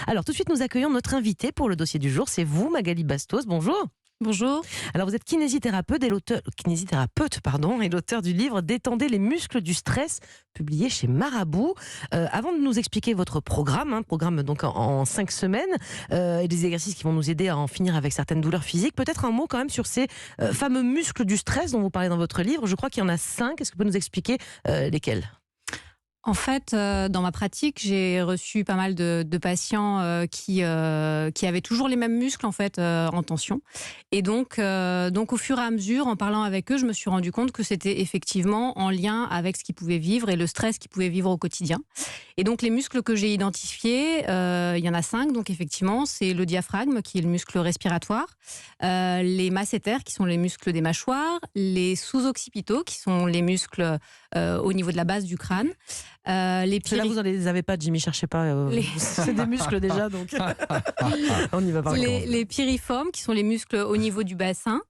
Alors tout de suite, nous accueillons notre invité pour le dossier du jour. C'est vous, Magali Bastos. Bonjour. Bonjour. Alors vous êtes kinésithérapeute et l'auteur du livre Détendez les muscles du stress, publié chez Marabout. Avant de nous expliquer votre programme, programme donc en 5 semaines, et des exercices qui vont nous aider à en finir avec certaines douleurs physiques, peut-être un mot quand même sur ces fameux muscles du stress dont vous parlez dans votre livre. Je crois qu'il y en a 5. Est-ce que vous pouvez nous expliquer lesquels ? En fait, dans ma pratique, j'ai reçu pas mal de patients qui avaient toujours les mêmes muscles en fait en tension. Et donc, au fur et à mesure, en parlant avec eux, je me suis rendu compte que c'était effectivement en lien avec ce qu'ils pouvaient vivre et le stress qu'ils pouvaient vivre au quotidien. Et donc, les muscles que j'ai identifiés, il y en a 5. Donc, effectivement, c'est le diaphragme qui est le muscle respiratoire, les masséters qui sont les muscles des mâchoires, les sous-occipitaux qui sont les muscles au niveau de la base du crâne. Là, vous ne les avez pas, Jimmy, cherchez pas. C'est des muscles déjà, donc on y va par les piriformes, qui sont les muscles au niveau du bassin,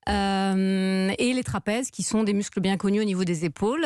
et les trapèzes, qui sont des muscles bien connus au niveau des épaules.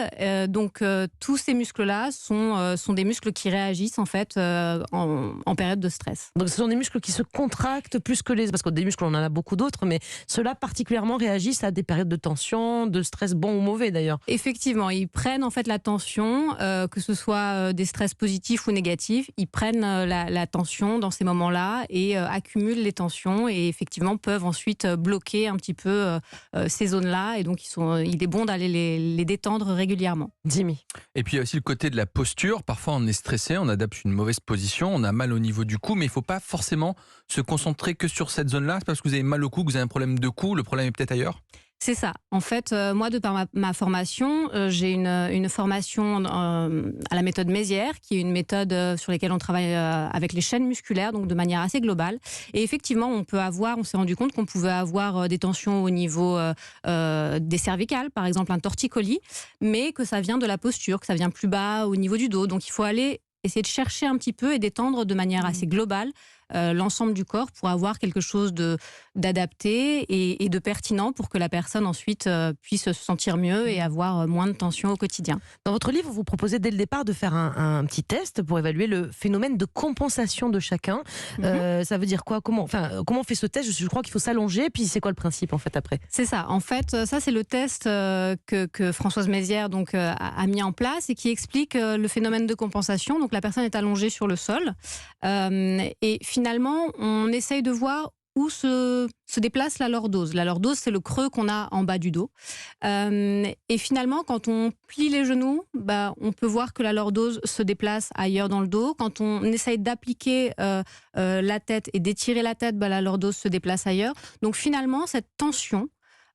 Tous ces muscles-là sont des muscles qui réagissent en fait en période de stress. Donc ce sont des muscles qui se contractent plus que les... Parce que des muscles, on en a beaucoup d'autres, mais ceux-là particulièrement réagissent à des périodes de tension, de stress bon ou mauvais d'ailleurs. Effectivement, ils prennent en fait la tension, que ce soit des stress positifs ou négatifs, ils prennent la tension dans ces moments-là et accumulent les tensions et effectivement peuvent ensuite bloquer un petit peu ces zones-là, et donc il est bon d'aller les détendre régulièrement. Jimmy. Et puis il y a aussi le côté de la posture. Parfois on est stressé, on adapte une mauvaise position, on a mal au niveau du cou, mais il ne faut pas forcément se concentrer que sur cette zone-là. C'est parce que vous avez mal au cou que vous avez un problème de cou, le problème est peut-être ailleurs. C'est ça. En fait, moi, de par ma formation, j'ai une formation à la méthode Mézières, qui est une méthode sur laquelle on travaille avec les chaînes musculaires, donc de manière assez globale. Et effectivement, on s'est rendu compte qu'on pouvait avoir des tensions au niveau des cervicales, par exemple un torticolis, mais que ça vient de la posture, que ça vient plus bas au niveau du dos. Donc il faut aller essayer de chercher un petit peu et d'étendre de manière assez globale l'ensemble du corps pour avoir quelque chose d'adapté et de pertinent pour que la personne ensuite puisse se sentir mieux et avoir moins de tension au quotidien. Dans votre livre, vous proposez dès le départ de faire un petit test pour évaluer le phénomène de compensation de chacun. Ça veut dire quoi ? Comment on fait ce test ? Je crois qu'il faut s'allonger, puis c'est quoi le principe en fait après ? C'est ça. En fait, ça c'est le test que Françoise Mézières a mis en place et qui explique le phénomène de compensation. Donc la personne est allongée sur le sol et finalement, on essaye de voir où se déplace la lordose. La lordose, c'est le creux qu'on a en bas du dos. Et finalement, quand on plie les genoux, on peut voir que la lordose se déplace ailleurs dans le dos. Quand on essaye d'appliquer la tête et d'étirer la tête, la lordose se déplace ailleurs. Donc finalement, cette tension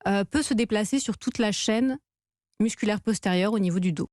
peut se déplacer sur toute la chaîne musculaire postérieure au niveau du dos.